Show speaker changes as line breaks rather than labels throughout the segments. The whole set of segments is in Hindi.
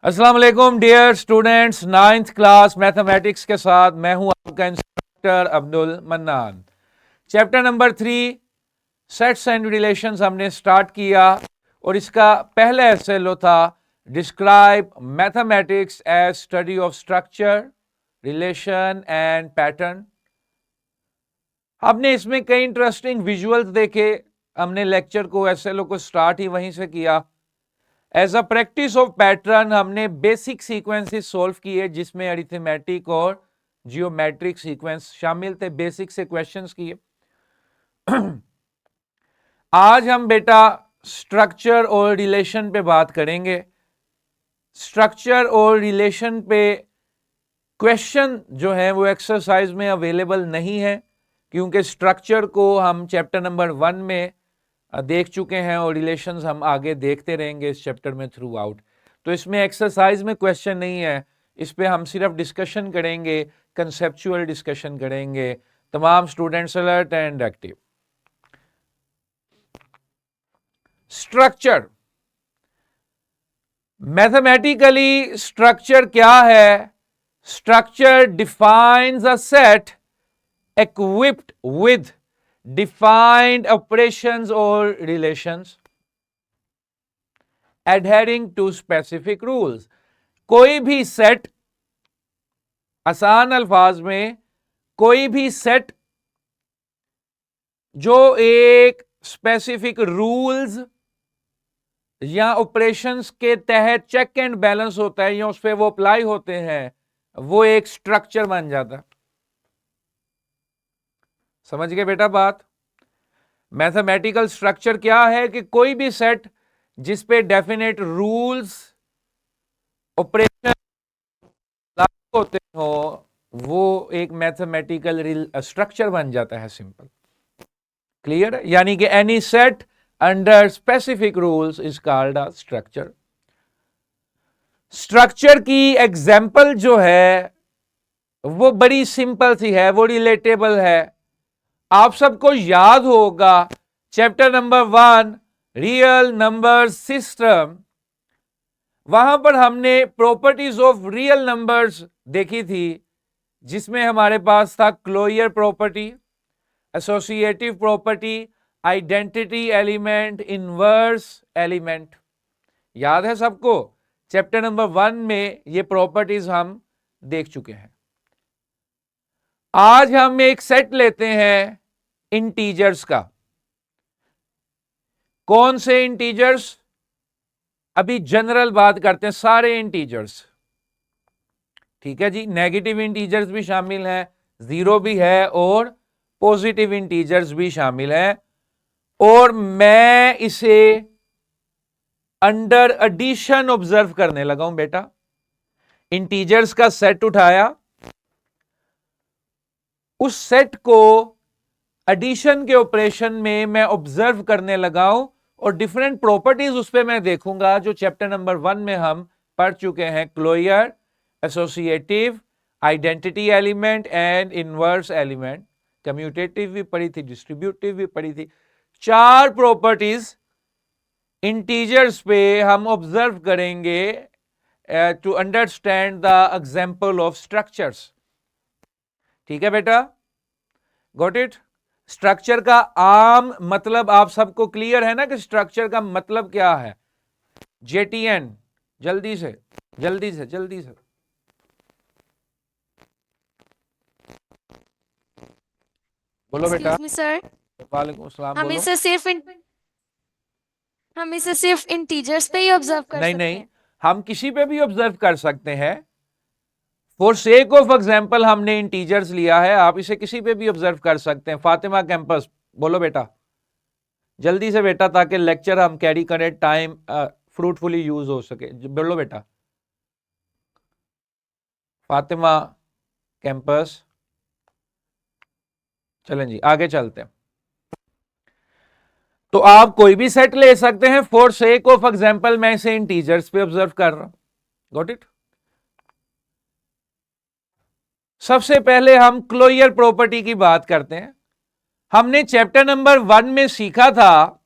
अस्सलाम वालेकुम dear students, ninth class mathematics के साथ मैं हूं आपका instructor Abdul Mannan. Chapter number 3 sets and relations हमने स्टार्ट किया और इसका पहला एसेलो था describe mathematics as study of structure, relation and pattern. हमने इसमें कई इंटरेस्टिंग विजुअल्स देखे। हमने लेक्चर को एसेलो को स्टार्ट ही वहीं से किया। As a practice of pattern हमने बेसिक सीक्वेंसेस सोल्व किए जिसमें अरिथमेटिक और जियोमेट्रिक सीक्वेंस शामिल थे। बेसिक से क्वेश्चंस किए। आज हम बेटा स्ट्रक्चर और रिलेशन पे बात करेंगे। स्ट्रक्चर और रिलेशन पे क्वेश्चन जो है वो एक्सरसाइज में अवेलेबल नहीं है क्योंकि स्ट्रक्चर को हम चैप्टर नंबर 1 में देख चुके हैं और रिलेशंस हम आगे देखते रहेंगे इस चैप्टर में थ्रू आउट। तो इसमें एक्सरसाइज में क्वेश्चन नहीं है, इस पे हम सिर्फ डिस्कशन करेंगे, कंसेप्चुअल डिस्कशन करेंगे। तमाम students alert and active. Structure, mathematically structure क्या है? Structure defines a set equipped with defined operations or relations adhering to specific rules। कोई भी सेट, आसान अल्फाज में कोई भी सेट जो एक स्पेसिफिक रूल्स या ऑपरेशंस के तहत चेक एंड बैलेंस होता है या उस पर वो अप्लाई होते हैं, वो एक स्ट्रक्चर बन जाता है। समझ गए बेटा बात? मैथमेटिकल स्ट्रक्चर क्या है कि कोई भी सेट जिस पे डेफिनेट रूल्स ऑपरेशन लागू होते हो वो एक मैथमेटिकल स्ट्रक्चर बन जाता है। सिंपल, क्लियर है? यानी कि any set under specific rules is called a structure. Structure की एग्जांपल जो है वो बड़ी सिंपल सी है, वो रिलेटेबल है। आप सबको याद होगा chapter number 1 real number system, वहां पर हमने प्रॉपर्टीज ऑफ रियल नंबर्स देखी थी जिसमें हमारे पास था closure property, associative property, identity element, inverse element. याद है सबको? चैप्टर नंबर 1 में ये प्रॉपर्टीज हम देख चुके हैं। आज हम एक सेट लेते हैं इंटीजर्स का। कौन से इंटीजर्स? अभी जनरल बात करते हैं, सारे इंटीजर्स। ठीक है जी, नेगेटिव इंटीजर्स भी शामिल हैं, जीरो भी है और पॉजिटिव इंटीजर्स भी शामिल हैं। और मैं इसे अंडर एडिशन ऑब्जर्व करने लगा हूं बेटा। इंटीजर्स का सेट उठाया, उस सेट को एडिशन के ऑपरेशन में मैं ऑब्जर्व करने लगा हूं और डिफरेंट प्रॉपर्टीज उस पर मैं देखूंगा जो चैप्टर नंबर 1 में हम पढ़ चुके हैं। Closure, associative, identity element and inverse element. Commutative भी पढ़ी थी, डिस्ट्रीब्यूटिव भी पढ़ी थी। 4 प्रॉपर्टीज इंटीजर्स पे हम ऑब्जर्व करेंगे to understand the example of structures. ठीक है बेटा, गॉट इट? स्ट्रक्चर का आम मतलब आप सबको क्लियर है ना कि स्ट्रक्चर का मतलब क्या है? जेटीएन, जल्दी से जल्दी से जल्दी से। बोलो बेटा।
सर,
वालेकुम अस्सलाम।
हम
बोलो।
इसे सिर्फ इंटीजर्स पे ही ऑब्जर्व कर
नहीं
सकते
नहीं,
हैं।
हम किसी पे भी ऑब्जर्व कर सकते हैं। फॉर सेक ऑफ एग्जाम्पल हमने इंटीजर्स लिया है, आप इसे किसी पे भी ऑब्जर्व कर सकते हैं। फातिमा कैंपस, बोलो बेटा जल्दी से बेटा, ताकि लेक्चर हम कैरी करें, टाइम फ्रूटफुली यूज हो सके। बोलो बेटा। फातिमा कैंपस, चलें जी आगे चलते हैं। तो आप कोई भी सेट ले सकते हैं। फॉर सेक ऑफ एग्जाम्पल मैं इसे इंटीजर्स पे ऑब्जर्व कर रहा हूं। Got it? सबसे पहले हम क्लोजर प्रॉपर्टी की बात करते हैं। हमने चैप्टर नंबर 1 में सीखा था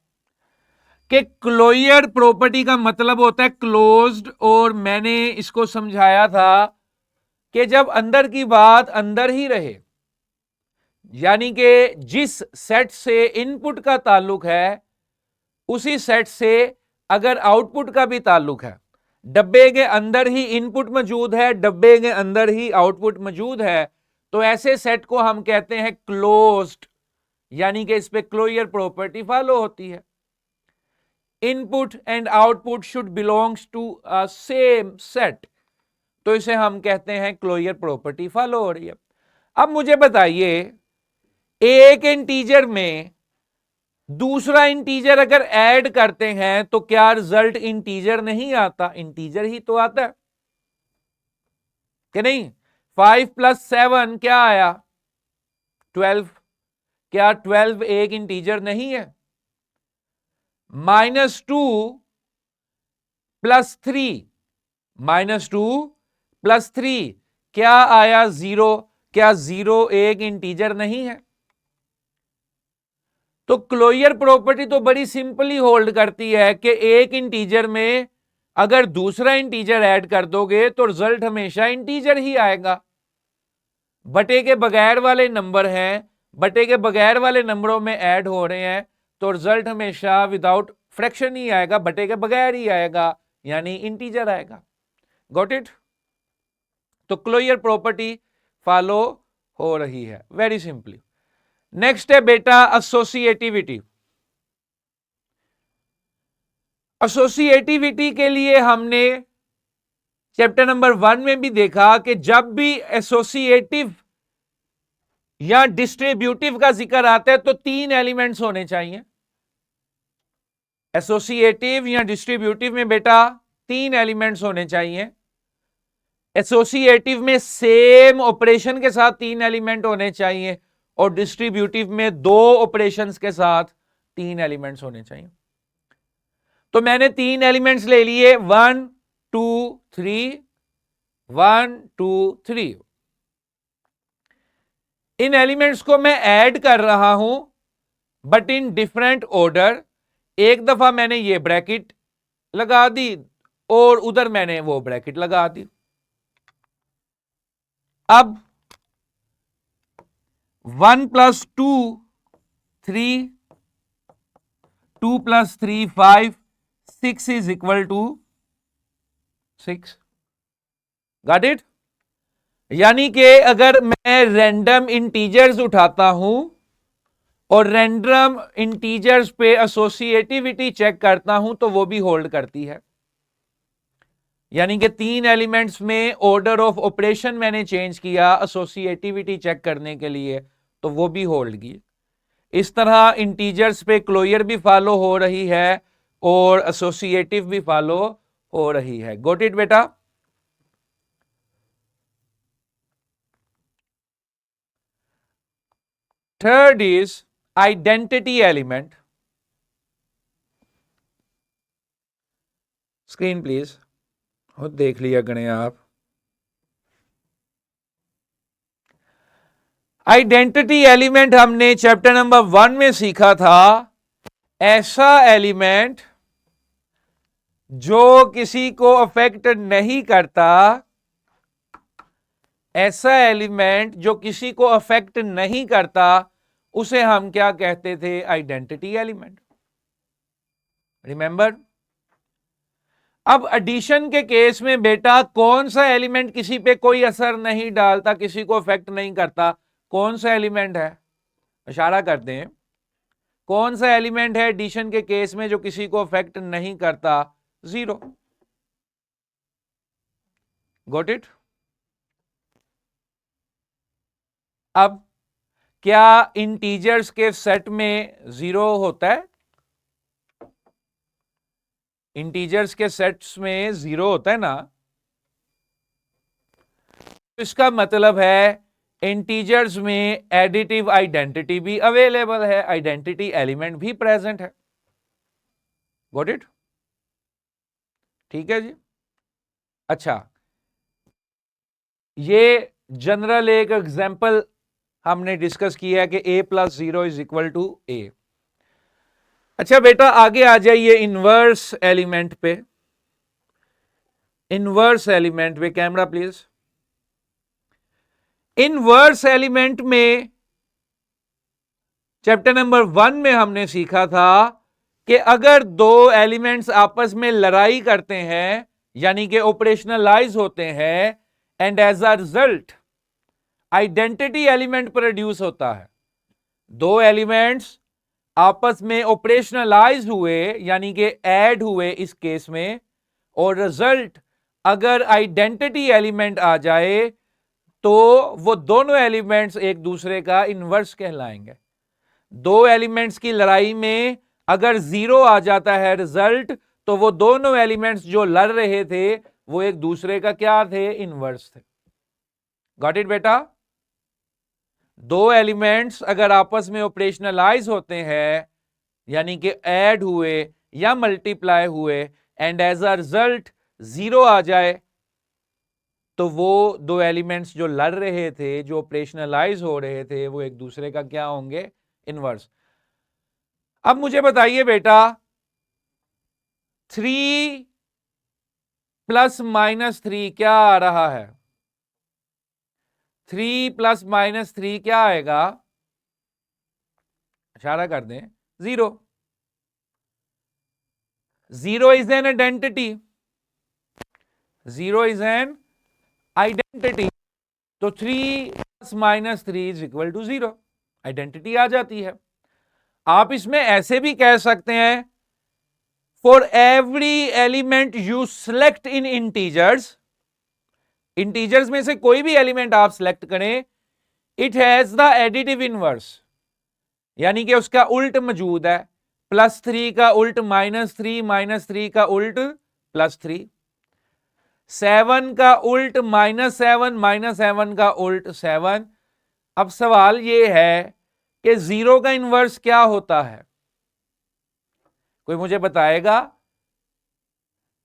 कि क्लोजर प्रॉपर्टी का मतलब होता है क्लोज्ड, और मैंने इसको समझाया था कि जब अंदर की बात अंदर ही रहे, यानी कि जिस सेट से इनपुट का ताल्लुक है उसी सेट से अगर आउटपुट का भी ताल्लुक है, डब्बे के अंदर ही इनपुट मौजूद है, डब्बे के अंदर ही आउटपुट मौजूद है, तो ऐसे सेट को हम कहते हैं क्लोज्ड, यानी कि इस पे क्लोजर प्रॉपर्टी फॉलो होती है। Input and output should belongs to a same set, तो इसे हम कहते हैं क्लोजर प्रॉपर्टी फॉलो हो रही है। अब मुझे बताइए, एक इंटीजर में दूसरा इंटीजर अगर ऐड करते हैं तो क्या रिजल्ट इंटीजर नहीं आता? इंटीजर ही तो आता है कि नहीं? 5 + 7 क्या आया? 12। क्या 12 एक इंटीजर नहीं है? -2 + 3, -2 + 3 क्या आया? 0। क्या 0 एक इंटीजर नहीं है? तो क्लोजर प्रॉपर्टी तो बड़ी सिंपली होल्ड करती है कि एक इंटीजर में अगर दूसरा इंटीजर ऐड कर दोगे तो रिजल्ट हमेशा इंटीजर ही आएगा। बटे के बगैर वाले नंबर हैं, बटे के बगैर वाले नंबरों में ऐड हो रहे हैं, तो रिजल्ट हमेशा विदाउट फ्रैक्शन ही आएगा, बटे के बगैर ही आएगा, यानी इंटीजर आएगा। Got it? तो क्लोजर प्रॉपर्टी फॉलो हो रही है, वेरी सिंपली। नेक्स्ट है बेटा एसोसिएटिविटी। एसोसिएटिविटी के लिए हमने चैप्टर नंबर 1 में भी देखा कि जब भी एसोसिएटिव या डिस्ट्रीब्यूटिव का जिक्र आता है तो 3 एलिमेंट्स होने चाहिए। एसोसिएटिव या डिस्ट्रीब्यूटिव में बेटा 3 एलिमेंट्स होने चाहिए। एसोसिएटिव में सेम ऑपरेशन के साथ 3 एलिमेंट होने चाहिए, और डिस्ट्रीब्यूटिव में 2 ऑपरेशंस के साथ 3 एलिमेंट्स होने चाहिए। तो मैंने 3 एलिमेंट्स ले लिए, 1 2 3, 1 2 3। इन एलिमेंट्स को मैं ऐड कर रहा हूं बट इन डिफरेंट ऑर्डर। एक दफा मैंने ये ब्रैकेट लगा दी और उधर मैंने वो ब्रैकेट लगा दी। अब 1 + 2 3, 2 + 3 5, 6 is equal to 6। Got it? यानी कि अगर मैं रैंडम इंटीजर्स उठाता हूं और रैंडम इंटीजर्स पे एसोसिएटिविटी चेक करता हूं तो वो भी होल्ड करती है। यानी कि 3 एलिमेंट्स में ऑर्डर ऑफ ऑपरेशन मैंने चेंज किया एसोसिएटिविटी चेक करने के लिए, तो वो भी होल्ड की। इस तरह इंटीजर्स पे क्लोजर भी फॉलो हो रही है और एसोसिएटिव भी फॉलो हो रही है। गॉट इट बेटा? Third is identity element. Screen please, और देख लिया करें आप। आइडेंटिटी एलिमेंट हमने चैप्टर नंबर 1 में सीखा था, ऐसा एलिमेंट जो किसी को अफेक्ट नहीं करता, ऐसा एलिमेंट जो किसी को अफेक्ट नहीं करता, उसे हम क्या कहते थे? Identity element. रिमेंबर? अब एडिशन के केस में बेटा कौन सा एलिमेंट किसी पे कोई असर नहीं डालता, किसी को अफेक्ट नहीं करता? कौन सा एलिमेंट है? इशारा करते हैं, कौन सा एलिमेंट है एडिशन के केस में जो किसी को अफेक्ट नहीं करता? 0। Got it? अब क्या इंटीजर्स के सेट में 0 होता है? इंटीजर्स के सेट्स में 0 होता है ना? इसका मतलब है इंटीजर्स में एडिटिव आइडेंटिटी भी अवेलेबल है, आइडेंटिटी एलिमेंट भी प्रेजेंट है। Got it? ठीक है जी। अच्छा, ये जनरल एक एग्जांपल हमने डिस्कस किया है कि a + 0 = a। अच्छा बेटा आगे आ जाइए इनवर्स एलिमेंट पे। इनवर्स एलिमेंट पे कैमरा प्लीज। इनवर्स एलिमेंट में चैप्टर नंबर 1 में हमने सीखा था कि अगर दो एलिमेंट्स आपस में लड़ाई करते हैं यानी कि ऑपरेशनलाइज होते हैं and as a result identity element produce होता है। दो एलिमेंट्स आपस में ऑपरेशनलाइज हुए यानी कि ऐड हुए इस केस में, और रिजल्ट अगर आइडेंटिटी एलिमेंट आ जाए तो वो दोनों एलिमेंट्स एक दूसरे का इनवर्स कहलाएंगे। दो एलिमेंट्स की लड़ाई में अगर 0 आ जाता है रिजल्ट, तो वो दोनों एलिमेंट्स जो लड़ रहे थे वो एक दूसरे का क्या थे? इनवर्स थे। गॉट इट बेटा? दो एलिमेंट्स अगर आपस में ऑपरेशनलाइज होते हैं यानी कि ऐड हुए या मल्टीप्लाई हुए एंड एज अ रिजल्ट 0 आ जाए, तो वो दो एलिमेंट्स जो लड़ रहे थे, जो ऑपरेशनलाइज हो रहे थे, वो एक दूसरे का क्या होंगे? इनवर्स। अब मुझे बताइए बेटा 3 प्लस माइनस 3 क्या आ रहा है? 3 प्लस माइनस 3 क्या आएगा? इशारा कर दें 0। 0 is an identity. 0 is an identity. तो 3 plus minus 3 is equal to 0। Identity आ जाती है। आप इसमें ऐसे भी कह सकते हैं for every element you select in integers, integers में से कोई भी एलिमेंट आप सेलेक्ट करें, it has the additive inverse, यानी कि उसका उल्ट मौजूद है। +3 का उल्ट -3, -3 का उल्ट +3, 7 का उल्ट -7, -7 का उल्ट 7। अब सवाल यह है कि 0 का इनवर्स क्या होता है? कोई मुझे बताएगा?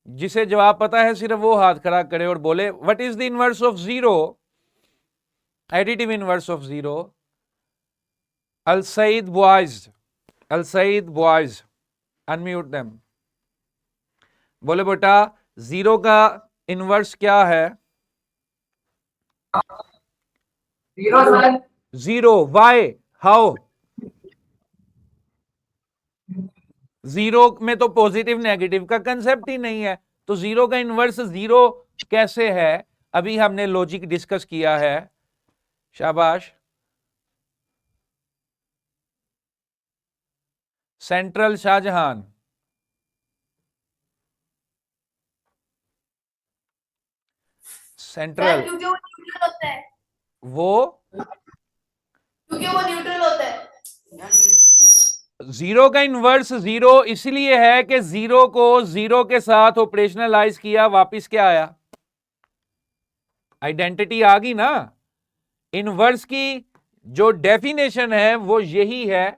जिसे जवाब पता है सिर्फ वो हाथ खड़ा करे और बोले what is the inverse of 0, additive inverse of 0। Al Saeed boys, Al Saeed boys, unmute them. बोले बेटा 0 का इनवर्स क्या है? 0। वाई? हाउ? 0 में तो पॉजिटिव नेगेटिव का कंसेप्ट ही नहीं है, तो 0 का इनवर्स 0 कैसे है? अभी हमने लॉजिक डिस्कस किया है। शाबाश। सेंट्रल शाहजहां, सेंट्रल,
क्योंकि वो न्यूट्रल होता है,
वो
क्योंकि वो न्यूट्रल होता है।
0 का इनवर्स 0 इसलिए है कि 0 को 0 के साथ ऑपरेशनलाइज किया, वापिस क्या आया? आइडेंटिटी आ गई ना। इनवर्स की जो डेफिनेशन है वो यही है,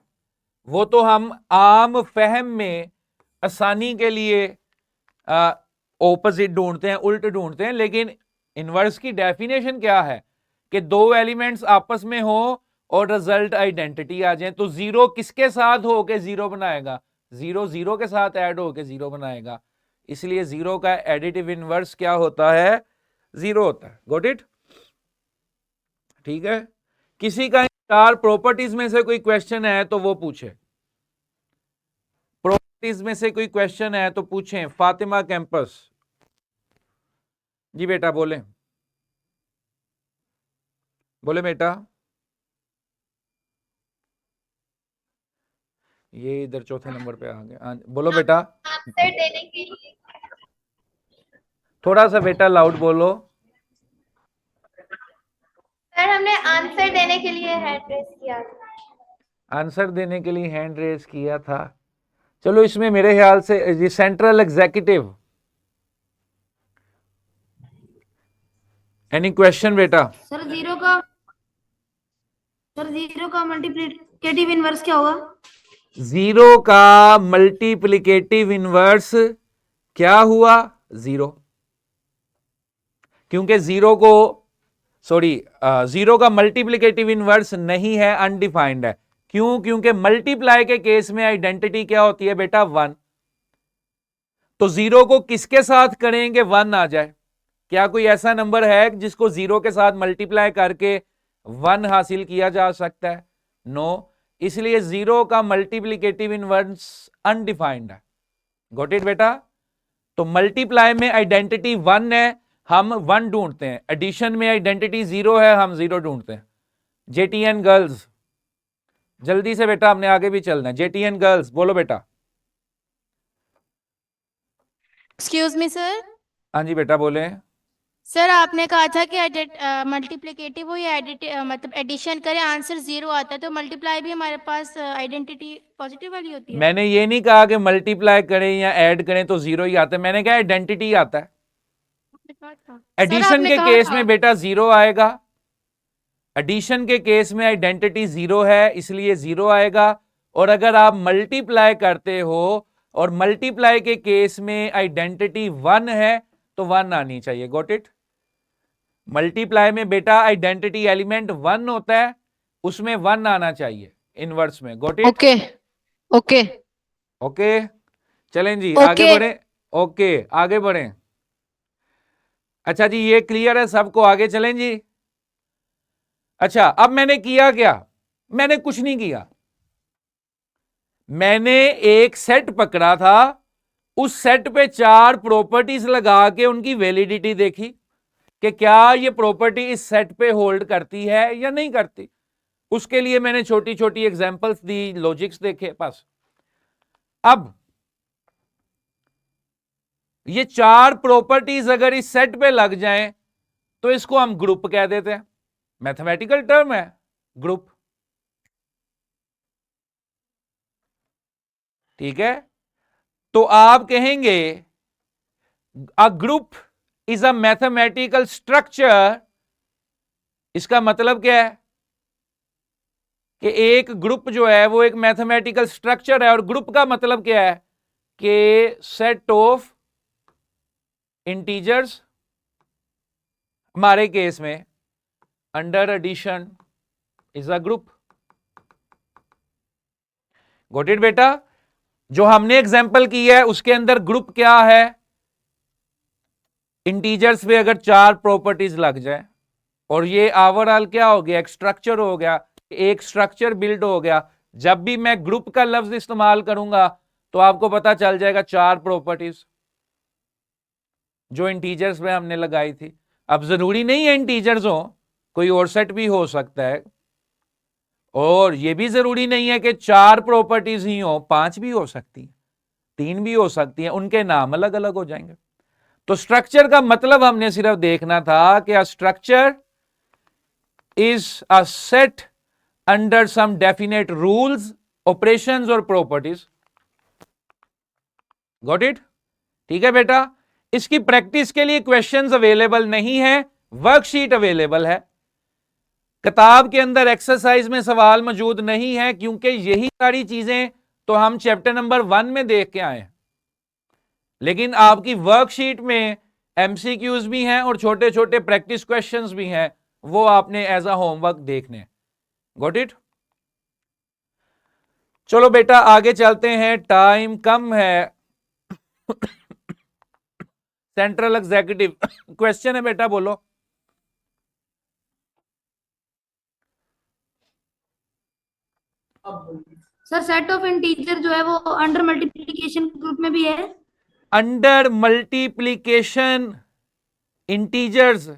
वो तो हम आम फहम में आसानी के लिए ऑपोजिट ढूंढते हैं, उल्ट ढूंढते हैं, लेकिन इनवर्स की डेफिनेशन क्या है कि दो एलिमेंट्स आपस में हो और रिजल्ट आइडेंटिटी आ जाए। तो 0 किसके साथ होके 0 बनाएगा? 0 0 के साथ ऐड होके 0 बनाएगा, इसलिए 0 का एडिटिव इनवर्स क्या होता है? 0 होता है। Got it? ठीक है। किसी का चार प्रॉपर्टीज में से कोई क्वेश्चन है तो वो पूछे, प्रॉपर्टीज में से कोई क्वेश्चन है तो पूछें। फातिमा कैंपस जी बेटा बोले, बोले बेटा। ये इधर चौथे नंबर पे आ गए। बोलो बेटा।
आंसर देने के लिए,
थोड़ा सा बेटा लाउड बोलो।
सर हमने आंसर देने के लिए हैंड रेस किया था।
आंसर देने के लिए हैंड रेज किया था। चलो इसमें मेरे ख्याल से ये सेंट्रल एग्जीक्यूटिव, एनी क्वेश्चन बेटा?
सर 0 का मल्टीप्लिकेटिव इनवर्स क्या होगा?
0 का मल्टीप्लिकेटिव इनवर्स क्या हुआ? 0। क्योंकि 0 का मल्टीप्लिकेटिव इनवर्स नहीं है, अनडिफाइंड है। क्यों? क्योंकि मल्टीप्लाई के केस में आइडेंटिटी क्या होती है बेटा? 1। तो 0 को किसके साथ करेंगे 1 आ जाए? क्या कोई ऐसा नंबर है जिसको 0 के साथ मल्टीप्लाई करके 1 हासिल किया जा सकता है? नो। इसलिए 0 का मल्टीप्लिकेटिव इनवर्स अनडिफाइंड है। गॉट इट बेटा? तो मल्टीप्लाई में आइडेंटिटी 1 है, हम 1 ढूंढते हैं। एडिशन में आइडेंटिटी 0 है, हम 0 ढूंढते हैं। जेटीएन गर्ल्स जल्दी से बेटा, हमने आगे भी चलना है। जेटीएन गर्ल्स बोलो बेटा।
Excuse me sir.
हाँ जी बेटा बोले।
सर आपने कहा था कि मल्टीप्लिकेटिव हो या मतलब एडिशन करें आंसर 0 आता है, तो मल्टीप्लाई भी हमारे पास आइडेंटिटी पॉजिटिव वाली होती है?
मैंने ये नहीं कहा कि मल्टीप्लाई करें या ऐड करें तो 0 ही आता है, मैंने कहा आइडेंटिटी आता है। एडिशन के केस में बेटा 0 आएगा। एडिशन के केस में आइडेंटिटी 0 है, इसलिए 0 आएगा। और अगर आप मल्टीप्लाई करते हो और मल्टीप्लाई के केस में आइडेंटिटी 1 है तो 1 आनी चाहिए। Got it? मल्टीप्लाई में बेटा आइडेंटिटी एलिमेंट 1 होता है, उसमें 1 आना चाहिए इनवर्स में। Got it?
Okay okay
okay चलें जी
ओके।
आगे बढ़े। ओके आगे बढ़े। अच्छा जी ये क्लियर है सबको? आगे चलें जी। अच्छा अब मैंने किया क्या? मैंने कुछ नहीं किया। मैंने एक सेट पकड़ा था, उस सेट पे 4 प्रॉपर्टीज लगा के उनकी वैलिडिटी देखी कि क्या ये प्रॉपर्टी इस सेट पे होल्ड करती है या नहीं करती। उसके लिए मैंने छोटी छोटी एग्जांपल्स दी, लॉजिक्स देखे बस। अब ये 4 प्रॉपर्टीज अगर इस सेट पे लग जाएं तो इसको हम ग्रुप कह देते हैं। मैथमेटिकल टर्म है ग्रुप। ठीक है? तो आप कहेंगे a group is a mathematical structure. इसका मतलब क्या है कि एक ग्रुप जो है वो एक मैथमेटिकल स्ट्रक्चर है। और ग्रुप का मतलब क्या है कि सेट ऑफ इंटीजर्स, हमारे केस में under addition is a group. Got it बेटा? जो हमने एग्जांपल की है उसके अंदर ग्रुप क्या है? इंटीजर्स पे अगर 4 प्रॉपर्टीज लग जाए और ये ओवरऑल क्या हो गया? एक स्ट्रक्चर हो गया, एक स्ट्रक्चर बिल्ड हो गया। जब भी मैं ग्रुप का लफ्ज इस्तेमाल करूंगा तो आपको पता चल जाएगा 4 प्रॉपर्टीज जो इंटीजर्स पे हमने लगाई थी। अब जरूरी नहीं है इंटीजर्स हो, कोई और सेट भी हो सकता है। और ये भी जरूरी नहीं है कि 4 प्रॉपर्टीज ही हो, 5 भी हो सकती है, 3 भी हो सकती है, उनके नाम अलग अलग हो जाएंगे। तो स्ट्रक्चर का मतलब हमने सिर्फ देखना था कि a structure is a set under some definite rules, operations और प्रॉपर्टीज। Got it? ठीक है बेटा? इसकी प्रैक्टिस के लिए क्वेश्चंस अवेलेबल नहीं है, वर्कशीट अवेलेबल है। किताब के अंदर एक्सरसाइज में सवाल मौजूद नहीं है, क्योंकि यही सारी चीजें तो हम चैप्टर नंबर 1 में देख के आए हैं। लेकिन आपकी वर्कशीट में एमसीक्यूज भी हैं और छोटे छोटे प्रैक्टिस क्वेश्चंस भी हैं, वो आपने एज अ होमवर्क देखने। Got it? चलो बेटा आगे चलते हैं, टाइम कम है। सेंट्रल एग्जीक्यूटिव क्वेश्चन है बेटा, बोलो।
सर सेट ऑफ इंटीजर जो है वो अंडर मल्टीप्लिकेशन ग्रुप में भी है?
अंडर मल्टीप्लिकेशन इंटीजर्स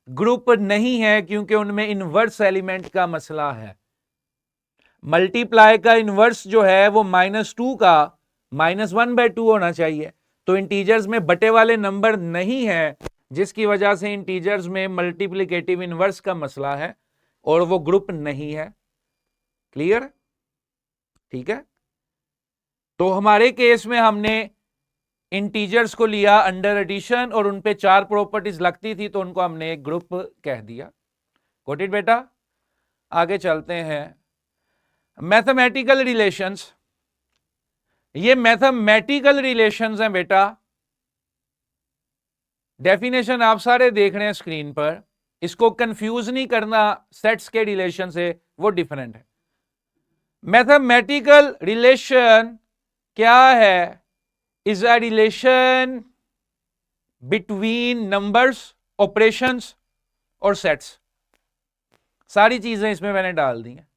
ग्रुप नहीं है, क्योंकि उनमें इनवर्स एलिमेंट का मसला है। मल्टीप्लाई का इनवर्स जो है वो -2 का -1/2 होना चाहिए। तो इंटीजर्स में बटे वाले नंबर नहीं है, जिसकी वजह से इंटीजर्स में मल्टीप्लिकेटिव इनवर्स का मसला है और वो ग्रुप नहीं है। क्लियर? ठीक है? तो हमारे केस में हमने इंटीजर्स को लिया अंडर एडिशन और उन पे 4 प्रॉपर्टीज लगती थी, तो उनको हमने एक ग्रुप कह दिया। गॉट इट बेटा? आगे चलते हैं। मैथमेटिकल रिलेशंस, ये मैथमेटिकल रिलेशंस हैं बेटा। डेफिनेशन आप सारे देख रहे हैं स्क्रीन पर, इसको कंफ्यूज नहीं करना सेट्स के रिलेशन से, वो डिफरेंट है। मैथमेटिकल रिलेशन क्या है? Is a relation between numbers, operations और सेट्स। सारी चीजें इसमें मैंने डाल दी हैं।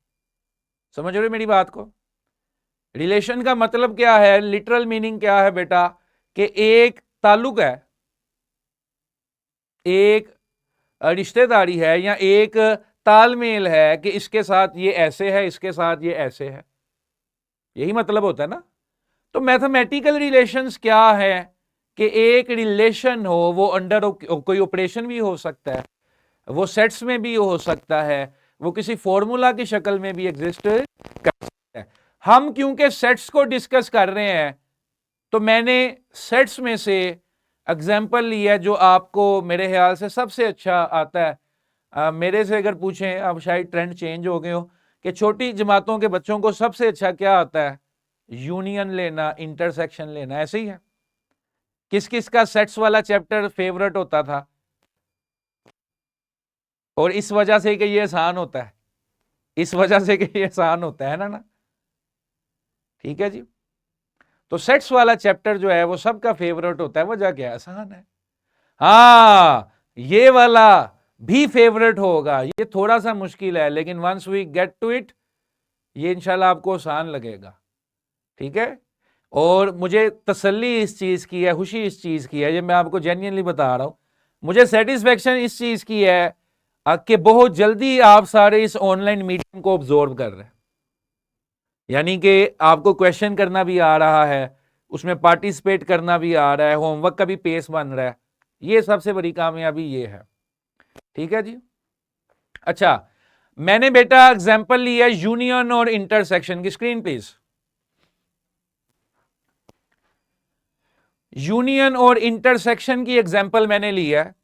समझ रहे हो मेरी बात को? रिलेशन का मतलब क्या है, लिटरल मीनिंग क्या है बेटा, कि एक ताल्लुक है, एक रिश्तेदारी है, या एक तालमेल है कि इसके साथ ये ऐसे है, इसके साथ ये ऐसे है। यही मतलब होता है ना। तो मैथमेटिकल रिलेशंस क्या है कि एक रिलेशन हो, वो अंडर कोई ऑपरेशन भी हो सकता है, वो सेट्स में भी हो सकता है, वो किसी फॉर्मूला की शक्ल में भी एग्जिस्ट कर सकता है। हम क्योंकि सेट्स को डिस्कस कर रहे हैं, तो मैंने सेट्स में से एग्जाम्पल लिया जो आपको मेरे ख्याल से सबसे अच्छा आता है। मेरे से अगर पूछें, अब शायद ट्रेंड चेंज हो गए हो, कि छोटी जमातों के बच्चों को सबसे अच्छा क्या आता है? यूनियन लेना, इंटरसेक्शन लेना। ऐसे ही है। किस किस का सेट्स वाला चैप्टर फेवरेट होता था? और इस वजह से कि ये आसान होता है, इस वजह से कि ये आसान होता है ना। ठीक है जी। तो सेट्स वाला चैप्टर जो है वो सबका फेवरेट होता है। वजह क्या है? आसान है। हाँ, ये वाला भी फेवरेट होगा। ये थोड़ा सा मुश्किल है, लेकिन once we get to it, ये इंशाल्लाह आपको आसान लगेगा। ठीक है। और मुझे तसल्ली इस चीज की है, खुशी इस चीज की है, ये मैं आपको जेन्युइनली बता रहा हूं, मुझे सेटिस्फेक्शन इस चीज की है कि बहुत जल्दी आप सारे इस ऑनलाइन मीडियम को ऑब्जॉर्व कर रहे हैं। यानी कि आपको क्वेश्चन करना भी आ रहा है, उसमें पार्टिसिपेट करना भी आ रहा है, होमवर्क का भी पेस बन रहा है। ये सबसे बड़ी कामयाबी ये है। ठीक है जी। अच्छा, मैंने बेटा एग्जांपल लिया यूनियन और इंटरसेक्शन की। Screen please. यूनियन और इंटरसेक्शन की एग्जांपल मैंने लिया है।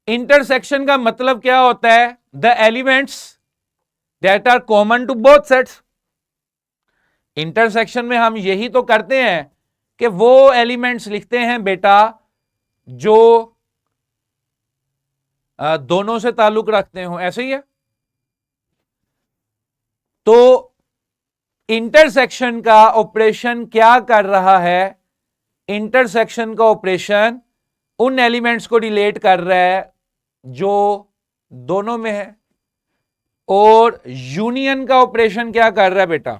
इंटरसेक्शन का मतलब क्या होता है? The elements that are common to both sets. Intersection में हम यही तो करते हैं कि वो एलिमेंट्स लिखते हैं बेटा जो दोनों से ताल्लुक रखते हो। ऐसे ही है। तो इंटरसेक्शन का ऑपरेशन क्या कर रहा है? इंटरसेक्शन का ऑपरेशन उन एलिमेंट्स को रिलेट कर रहा है जो दोनों में है। और यूनियन का ऑपरेशन क्या कर रहा है बेटा?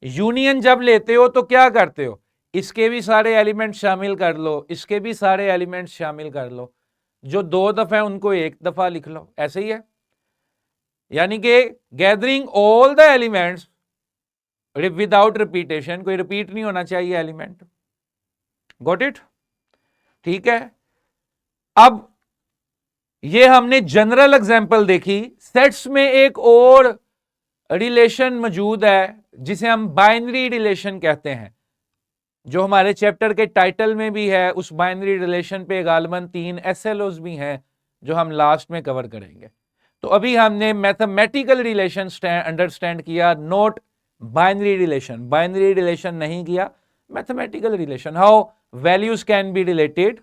यूनियन जब लेते हो तो क्या करते हो? इसके भी सारे एलिमेंट शामिल कर लो, इसके भी सारे एलिमेंट शामिल कर लो, जो दो दफा उनको एक दफा लिख लो। ऐसे ही है। यानी कि gathering all the elements without repetition, कोई रिपीट नहीं होना चाहिए एलिमेंट। Got it? ठीक है। अब ये हमने जनरल एग्जांपल देखी। सेट्स में एक और रिलेशन मौजूद है जिसे हम बाइनरी रिलेशन कहते हैं, जो हमारे चैप्टर के टाइटल में भी है। उस बाइनरी रिलेशन पे गालिबन 3 एसएलओज भी हैं जो हम लास्ट में कवर करेंगे। तो अभी हमने मैथमेटिकल रिलेशन अंडरस्टैंड किया, note binary relation. Binary relation नहीं किया, mathematical relation. How values can be related,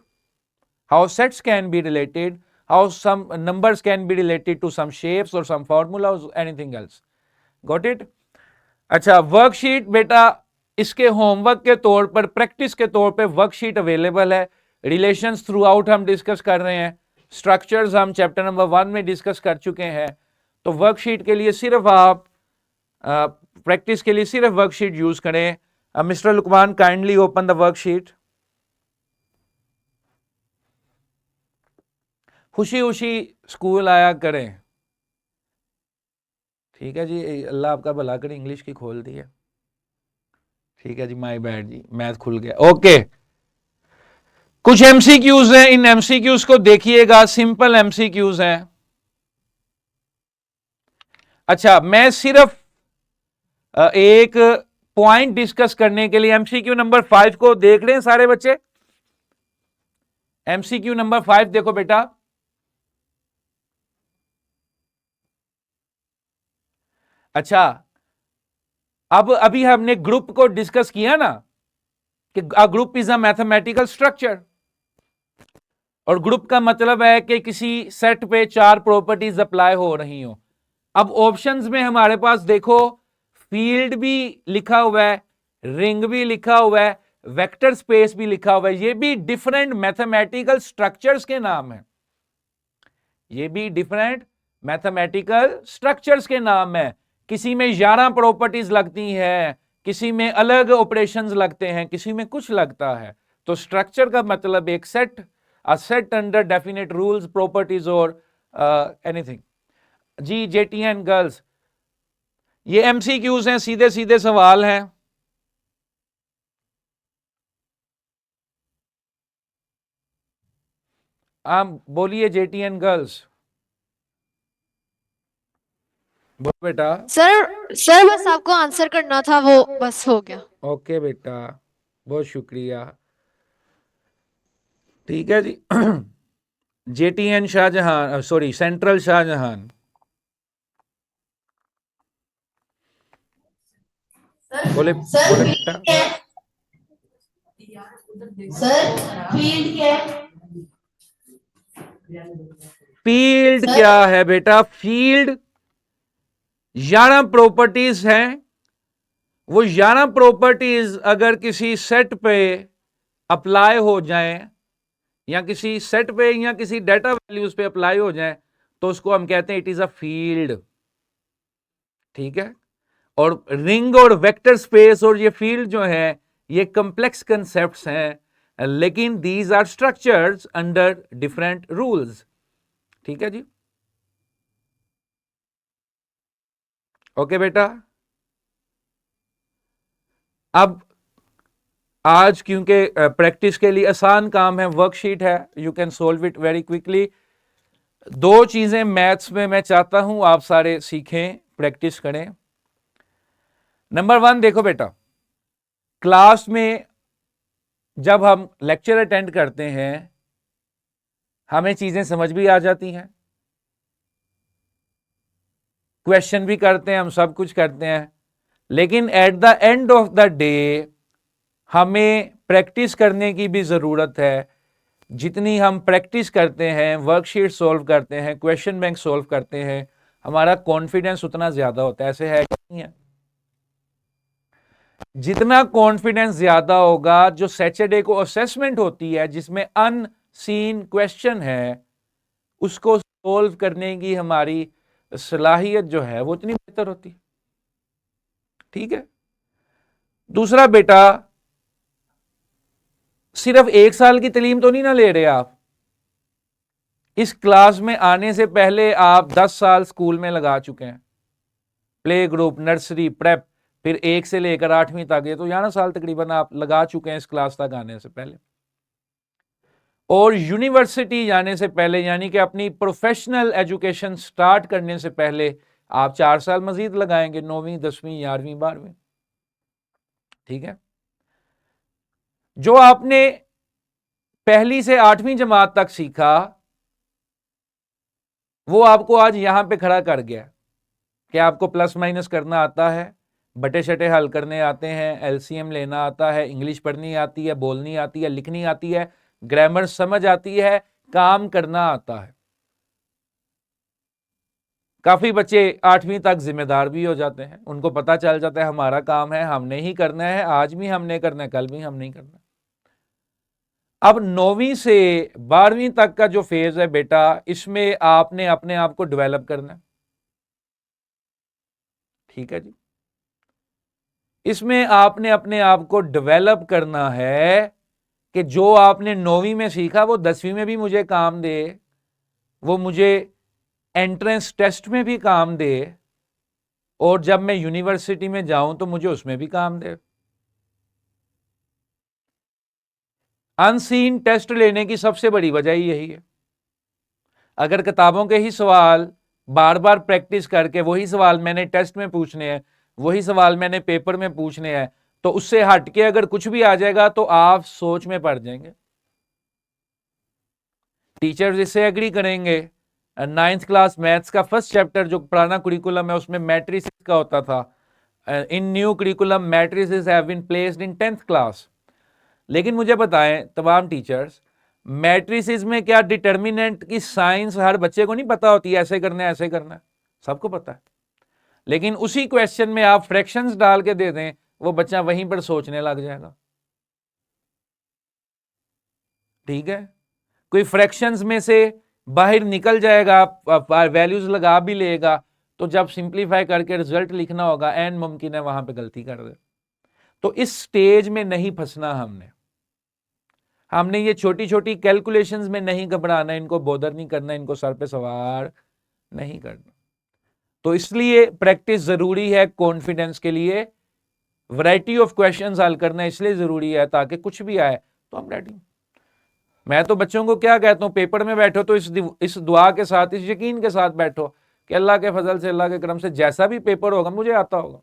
how sets can be related, how some numbers can be related to some shapes or some formulas, anything else. Got it? अच्छा, वर्कशीट बेटा इसके होमवर्क के तौर पर, प्रैक्टिस के तौर पे वर्कशीट अवेलेबल है। रिलेशंस थ्रू आउट हम डिस्कस कर रहे हैं, स्ट्रक्चर्स हम चैप्टर नंबर 1 में डिस्कस कर चुके हैं। तो वर्कशीट के लिए सिर्फ आप प्रैक्टिस के लिए सिर्फ वर्कशीट यूज करें। Mister Luqman, kindly open the worksheet. खुशी खुशी स्कूल आया करें। ठीक है जी, अल्लाह आपका भला करे। इंग्लिश की खोल दी है। ठीक है जी, माय बैड जी, मैथ खुल गया। ओके, कुछ एमसीक्यूज हैं, इन एमसीक्यूज को देखिएगा। सिंपल एमसीक्यूज हैं। अच्छा, मैं सिर्फ एक पॉइंट डिस्कस करने के लिए एमसीक्यू नंबर 5 को देख रहे हैं सारे बच्चे। एमसीक्यू नंबर 5 देखो बेटा। अच्छा, अब अभी हमने ग्रुप को डिस्कस किया ना कि a group is a mathematical structure. और ग्रुप का मतलब है कि किसी सेट पे 4 प्रॉपर्टीज अप्लाई हो रही हो। अब ऑप्शंस में हमारे पास देखो फील्ड भी लिखा हुआ है, रिंग भी लिखा हुआ है, वेक्टर स्पेस भी लिखा हुआ है। ये भी डिफरेंट मैथमेटिकल स्ट्रक्चर्स के नाम है, ये भी डिफरेंट मैथमेटिकल स्ट्रक्चर्स के नाम है। किसी में 11 प्रॉपर्टीज लगती हैं, किसी में अलग ऑपरेशंस लगते हैं, किसी में कुछ लगता है। तो स्ट्रक्चर का मतलब एक सेट, अ set under definite rules, properties और एनीथिंग। जी जेटीएन गर्ल्स, ये एमसीक्यूज हैं, सीधे सीधे सवाल हैं। आप बोलिए जेटीएन गर्ल्स, बोलो बेटा।
सर बस आपको आंसर करना था, वो बस हो गया।
ओके बेटा, बहुत शुक्रिया। ठीक है जी। जेटीएन शाहजहां, सॉरी सेंट्रल शाहजहां। बोले बोले बेटा।
सर फील्ड क्या है?
फील्ड क्या है बेटा? फील्ड 11 प्रॉपर्टीज हैं। वो 11 प्रॉपर्टीज अगर किसी सेट पे अप्लाई हो जाएं, या किसी सेट पे या किसी डेटा वैल्यूज पे अप्लाई हो जाएं, तो उसको हम कहते हैं इट इज अ फील्ड। ठीक है। और रिंग और वेक्टर स्पेस और ये फील्ड जो है ये कॉम्प्लेक्स कंसेप्ट्स हैं, लेकिन these are structures under different rules. ठीक है जी। ओके बेटा। अब आज क्योंकि प्रैक्टिस के लिए आसान काम है, वर्कशीट है, you can solve it very quickly. 2 चीजें मैथ्स में मैं चाहता हूं आप सारे सीखें, प्रैक्टिस करें। नंबर 1 देखो बेटा, क्लास में जब हम लेक्चर अटेंड करते हैं हमें चीजें समझ भी आ जाती हैं, क्वेश्चन भी करते हैं, हम सब कुछ करते हैं, लेकिन at the end of the day हमें प्रैक्टिस करने की भी जरूरत है। जितनी हम प्रैक्टिस करते हैं, वर्कशीट सोल्व करते हैं, क्वेश्चन बैंक सोल्व करते हैं, हमारा कॉन्फिडेंस उतना ज्यादा होता है। ऐसे है कि नहीं है? जितना कॉन्फिडेंस ज्यादा होगा, जो सैटरडे को असेसमेंट होती है जिसमें अनसीन क्वेश्चन है, उसको सोल्व करने की हमारी सलाहियत जो है वो उतनी बेहतर होती है। ठीक है। दूसरा बेटा, सिर्फ 1 साल की तालीम तो नहीं ना ले रहे आप। इस क्लास में आने से पहले आप 10 साल स्कूल में लगा चुके हैं, प्ले ग्रुप, नर्सरी, प्रेप, फिर 1 से लेकर 8वीं तक, ये तो 11 साल तकरीबन आप लगा चुके हैं इस क्लास तक आने से पहले। और यूनिवर्सिटी जाने से पहले, यानी कि अपनी प्रोफेशनल एजुकेशन स्टार्ट करने से पहले आप 4 साल मजीद लगाएंगे, 9वीं, 10वीं, 11वीं, 12वीं। ठीक है। जो आपने 1ली से 8वीं जमात तक सीखा वो आपको आज यहां पे खड़ा कर गया कि आपको प्लस माइनस करना आता है, बटे शटे हल करने आते हैं, एलसीएम लेना आता है, इंग्लिश पढ़नी आती है, बोलनी आती है, लिखनी आती है, ग्रामर समझ आती है, काम करना आता है। काफी बच्चे 8वीं तक जिम्मेदार भी हो जाते हैं, उनको पता चल जाता है हमारा काम है, हमने ही करना है, आज भी हमने करना है, कल भी हम नहीं करना। अब 9वीं से 12वीं तक का जो फेज है बेटा, इसमें आपने अपने आप को डेवलप करना है। ठीक है जी। इसमें आपने अपने आप को डेवलप करना है कि जो आपने 9वीं में सीखा वो 10वीं में भी मुझे काम दे, वो मुझे एंट्रेंस टेस्ट में भी काम दे, और जब मैं यूनिवर्सिटी में जाऊं तो मुझे उसमें भी काम दे। अनसीन टेस्ट लेने की सबसे बड़ी वजह यही है। अगर किताबों के ही सवाल बार बार प्रैक्टिस करके वही सवाल मैंने टेस्ट में पूछने हैं, वही सवाल मैंने पेपर में पूछने हैं, तो उससे हटके अगर कुछ भी आ जाएगा तो आप सोच में पड़ जाएंगे। टीचर्स इससे एग्री करेंगे। 9th क्लास मैथ्स का फर्स्ट चैप्टर जो पुराना कुरिकुलम है उसमें मैट्रिसेस का होता था। In new curriculum matrices have been placed in 10th class. लेकिन मुझे बताएं तमाम टीचर्स, मैट्रिसेस में क्या डिटर्मिनेंट की साइंस हर बच्चे को नहीं पता होती है, ऐसे करना है ऐसे करना है, सबको पता है। लेकिन उसी क्वेश्चन में आप फ्रैक्शंस डाल के दे दें, वो बच्चा वहीं पर सोचने लग जाएगा। ठीक है, कोई फ्रैक्शंस में से बाहर निकल जाएगा, वैल्यूज लगा भी लेगा, तो जब सिंप्लीफाई करके रिजल्ट लिखना होगा एन मुमकिन है वहां पे गलती कर दे। तो इस स्टेज में नहीं फंसना हमने ये छोटी छोटी कैलकुलेशंस में नहीं घबराना, इनको बोदर नहीं करना, इनको सर पे सवार नहीं करना। तो इसलिए प्रैक्टिस जरूरी है कॉन्फिडेंस के लिए, वैरायटी ऑफ क्वेश्चंस हल करना इसलिए जरूरी है ताकि कुछ भी आए तो हम रेडी। मैं तो बच्चों को क्या कहता हूं, पेपर में बैठो तो इस दुआ के साथ, इस यकीन के साथ बैठो कि अल्लाह के फजल से, अल्लाह के करम से जैसा भी पेपर होगा मुझे आता होगा।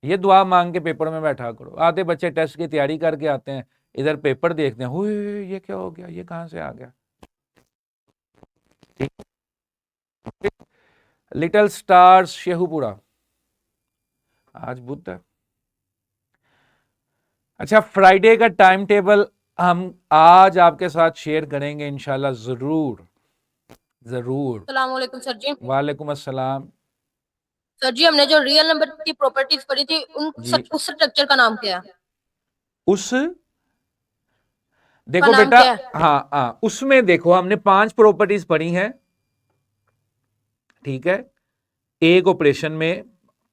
ये दुआ मांग के पेपर में बैठा करो। आधे बच्चे टेस्ट की तैयारी करके आते हैं, इधर पेपर देखते हैं, हुए ये क्या हो गया, ये कहां से आ गया। लिटिल स्टार्स शेहूपुरा, आज बुध है। अच्छा, फ्राइडे का टाइम टेबल हम आज आपके साथ शेयर करेंगे इंशाल्लाह, जरूर जरूर।
अस्सलाम वालेकुम सर जी।
वालेकुम अस्सलाम।
सर जी, हमने जो रियल नंबर की प्रॉपर्टीज पढ़ी थी
जी।
उस स्ट्रक्चर का नाम क्या है?
उस देखो
नाम
बेटा,
क्या है?
हाँ उसमें देखो हमने 5 प्रॉपर्टीज पढ़ी हैं, ठीक है। एक ऑपरेशन में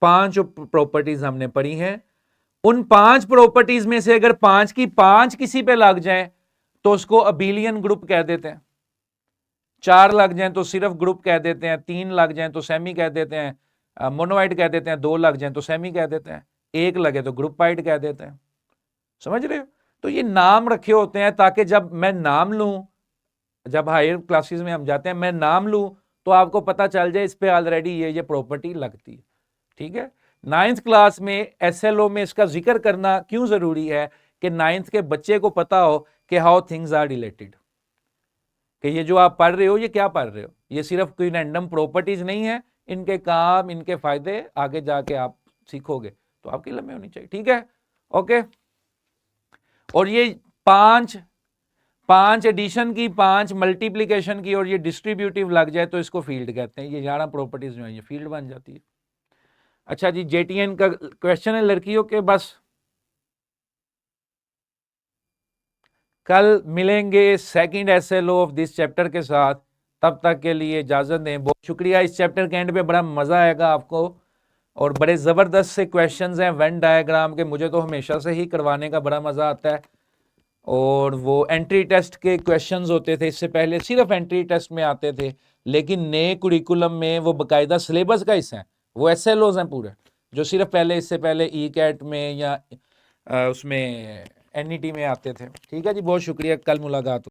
5 प्रॉपर्टीज हमने पढ़ी हैं। उन 5 प्रॉपर्टीज में से अगर 5 की 5 किसी पे लग जाए तो उसको अबेलियन ग्रुप कह देते हैं। 4 लग जाए तो सिर्फ ग्रुप कह देते हैं, 3 लग जाए तो सेमी कह देते हैं, मोनोवाइट कह देते हैं, 2 लग जाए तो सेमी कह देते हैं, 1 लगे तो ग्रुपाइट कह देते हैं। समझ रहे हो? तो ये नाम रखे होते हैं ताकि जब मैं नाम लूं, जब हायर क्लासेस में हम जाते हैं, मैं नाम लूं तो आपको पता चल जाए इस पे ऑलरेडी ये प्रॉपर्टी लगती है। ठीक है, 9th क्लास में एसएलओ में इसका जिक्र करना क्यों जरूरी है कि 9th के बच्चे को पता हो कि हाउ थिंग्स आर रिलेटेड, कि ये जो आप पढ़ रहे हो ये क्या पढ़ रहे हो, ये सिर्फ कोई रैंडम प्रॉपर्टीज नहीं है, इनके काम, इनके फायदे आगे जाके आप सीखोगे तो आपकी लंबी होनी चाहिए। ठीक है, ओके। और ये 5 एडिशन की, 5 मल्टीप्लीकेशन की और ये डिस्ट्रीब्यूटिव लग जाए तो इसको फील्ड कहते हैं। ये 11 प्रॉपर्टीज जो है ये फील्ड बन जाती है। अच्छा जी, जेटीएन का क्वेश्चन है लड़कियों के, बस कल मिलेंगे second SLO of this chapter के साथ। तब तक के लिए इजाजत दें, बहुत शुक्रिया। इस चैप्टर के एंड पे बड़ा मजा आएगा आपको और बड़े जबरदस्त से क्वेश्चंस हैं वेन डायग्राम के, मुझे तो हमेशा से ही करवाने का बड़ा मजा आता है। और वो एंट्री टेस्ट के क्वेश्चंस होते थे, इससे पहले सिर्फ एंट्री टेस्ट में आते थे, लेकिन नए कुरिकुलम में वो बाकायदा सिलेबस का हिस्सा है, वो एसएलओज हैं पूरे, जो सिर्फ पहले, इससे पहले ई कैट में या उसमें एनईटी में आते थे। ठीक है जी, बहुत शुक्रिया, कल मुलाकात।